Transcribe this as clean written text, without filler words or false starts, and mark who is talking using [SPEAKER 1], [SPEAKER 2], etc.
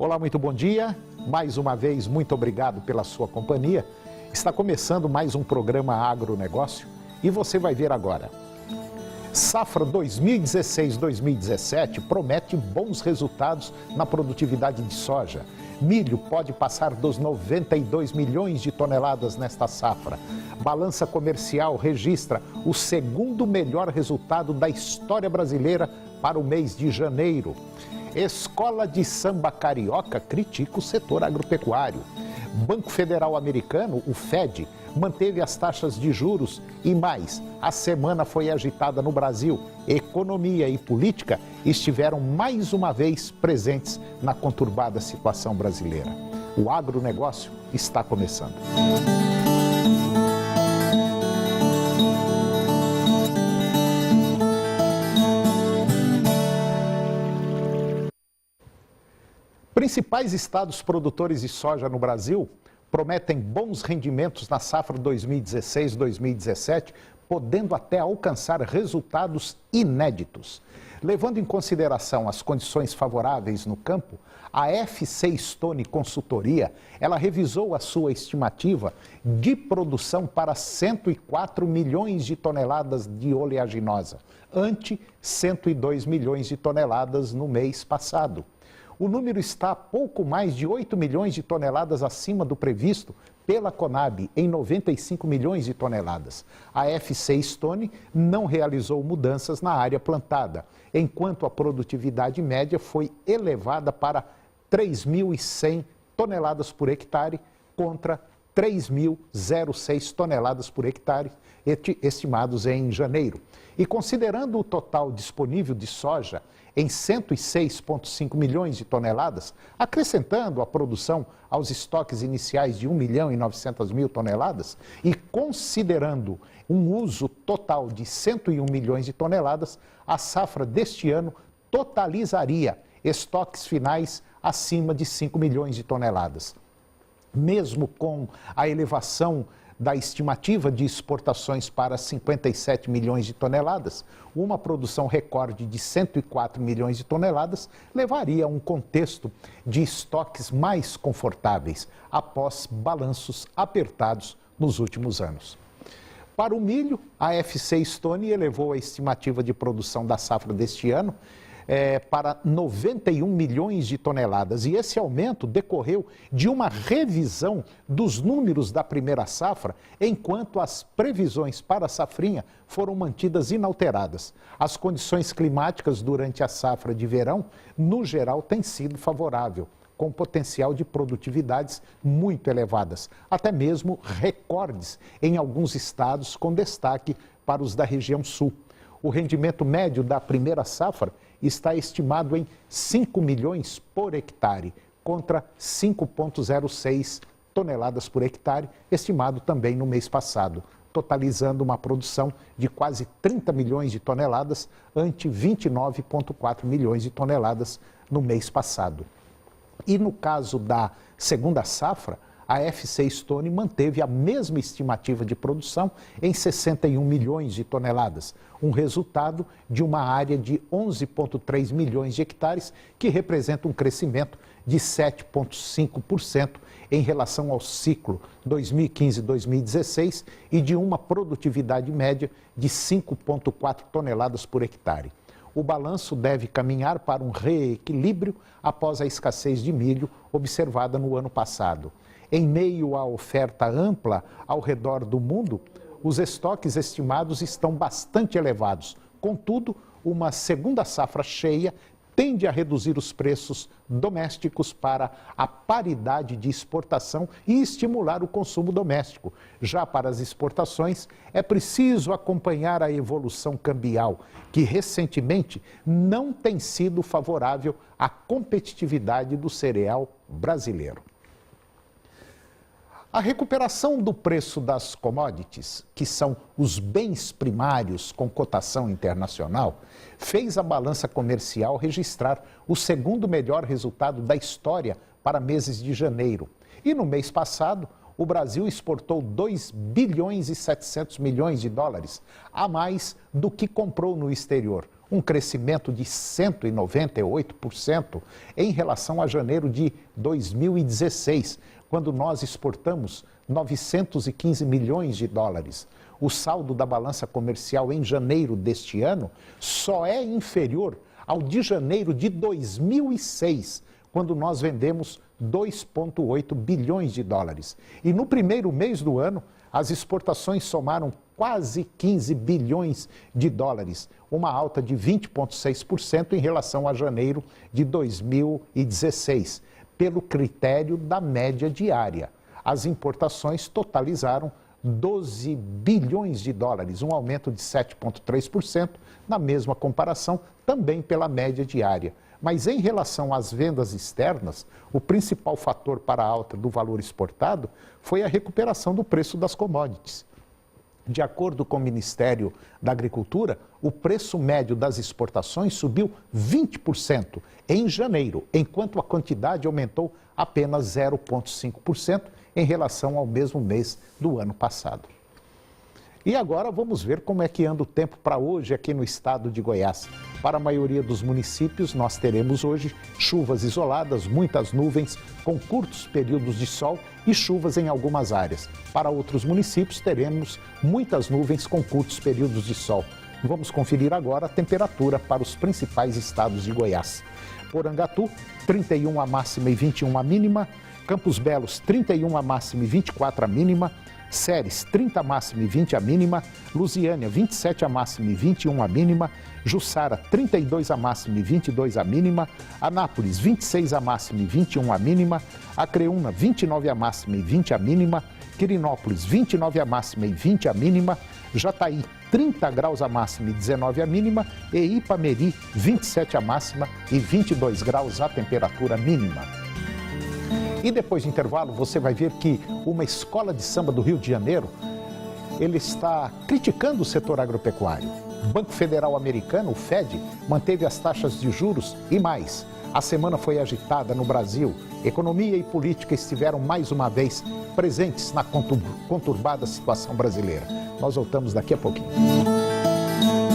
[SPEAKER 1] Olá, muito bom dia. Mais uma vez, muito obrigado pela sua companhia. Está começando mais um programa Agronegócio e você vai ver agora. Safra 2016-2017 promete bons resultados na produtividade de soja. Milho pode passar dos 92 milhões de toneladas nesta safra. Balança comercial registra o segundo melhor resultado da história brasileira para o mês de janeiro. Escola de Samba Carioca critica o setor agropecuário. Banco Federal Americano, o Fed, manteve as taxas de juros e mais. A semana foi agitada no Brasil. Economia e política estiveram mais uma vez presentes na conturbada situação brasileira. O agronegócio está começando. Principais estados produtores de soja no Brasil prometem bons rendimentos na safra 2016-2017, podendo até alcançar resultados inéditos. Levando em consideração as condições favoráveis no campo, a FC Stone Consultoria, ela revisou a sua estimativa de produção para 104 milhões de toneladas de oleaginosa, ante 102 milhões de toneladas no mês passado. O número está pouco mais de 8 milhões de toneladas acima do previsto pela Conab, em 95 milhões de toneladas. A FC Stone não realizou mudanças na área plantada, enquanto a produtividade média foi elevada para 3.100 toneladas por hectare contra 3.006 toneladas por hectare, estimados em janeiro. E considerando o total disponível de soja em 106,5 milhões de toneladas, acrescentando a produção aos estoques iniciais de 1 milhão e 900 mil toneladas e considerando um uso total de 101 milhões de toneladas, a safra deste ano totalizaria estoques finais acima de 5 milhões de toneladas. Mesmo com a elevação da estimativa de exportações para 57 milhões de toneladas, uma produção recorde de 104 milhões de toneladas levaria a um contexto de estoques mais confortáveis após balanços apertados nos últimos anos. Para o milho, a FC Stone elevou a estimativa de produção da safra deste ano para 91 milhões de toneladas. E esse aumento decorreu de uma revisão dos números da primeira safra, enquanto as previsões para a safrinha foram mantidas inalteradas. As condições climáticas durante a safra de verão, no geral, têm sido favorável, com potencial de produtividades muito elevadas, até mesmo recordes em alguns estados, com destaque para os da região sul. O rendimento médio da primeira safra está estimado em 5 milhões por hectare, contra 5,06 toneladas por hectare, estimado também no mês passado, totalizando uma produção de quase 30 milhões de toneladas, ante 29,4 milhões de toneladas no mês passado. E no caso da segunda safra, a FC Stone manteve a mesma estimativa de produção em 61 milhões de toneladas, um resultado de uma área de 11,3 milhões de hectares, que representa um crescimento de 7,5% em relação ao ciclo 2015-2016 e de uma produtividade média de 5,4 toneladas por hectare. O balanço deve caminhar para um reequilíbrio após a escassez de milho observada no ano passado. Em meio à oferta ampla ao redor do mundo, os estoques estimados estão bastante elevados. Contudo, uma segunda safra cheia tende a reduzir os preços domésticos para a paridade de exportação e estimular o consumo doméstico. Já para as exportações, é preciso acompanhar a evolução cambial, que recentemente não tem sido favorável à competitividade do cereal brasileiro. A recuperação do preço das commodities, que são os bens primários com cotação internacional, fez a balança comercial registrar o segundo melhor resultado da história para meses de janeiro. E no mês passado, o Brasil exportou 2 bilhões e 700 milhões de dólares, a mais do que comprou no exterior, um crescimento de 198% em relação a janeiro de 2016, quando nós exportamos 915 milhões de dólares. O saldo da balança comercial em janeiro deste ano só é inferior ao de janeiro de 2006, quando nós vendemos 2,8 bilhões de dólares. E no primeiro mês do ano, as exportações somaram quase 15 bilhões de dólares, uma alta de 20,6% em relação a janeiro de 2016, pelo critério da média diária. As importações totalizaram 12 bilhões de dólares, um aumento de 7,3% na mesma comparação, também pela média diária. Mas em relação às vendas externas, o principal fator para a alta do valor exportado foi a recuperação do preço das commodities. De acordo com o Ministério da Agricultura, o preço médio das exportações subiu 20% em janeiro, enquanto a quantidade aumentou apenas 0,5% em relação ao mesmo mês do ano passado. E agora vamos ver como é que anda o tempo para hoje aqui no estado de Goiás. Para a maioria dos municípios, nós teremos hoje chuvas isoladas, muitas nuvens, com curtos períodos de sol e chuvas em algumas áreas. Para outros municípios, teremos muitas nuvens com curtos períodos de sol. Vamos conferir agora a temperatura para os principais estados de Goiás. Porangatu, 31 a máxima e 21 a mínima. Campos Belos, 31 a máxima e 24 a mínima. Ceres, 30 a máxima e 20 a mínima. Lusiânia, 27 a máxima e 21 a mínima. Jussara, 32 a máxima e 22 a mínima. Anápolis, 26 a máxima e 21 a mínima. Acreúna, 29 a máxima e 20 a mínima. Quirinópolis, 29 a máxima e 20 a mínima. Jataí, 30 graus a máxima e 19 a mínima. E Ipameri, 27 a máxima e 22 graus a temperatura mínima. E depois do intervalo, você vai ver que uma escola de samba do Rio de Janeiro, ele está criticando o setor agropecuário. O Banco Federal Americano, o Fed, manteve as taxas de juros e mais. A semana foi agitada no Brasil. Economia e política estiveram mais uma vez presentes na conturbada situação brasileira. Nós voltamos daqui a pouquinho.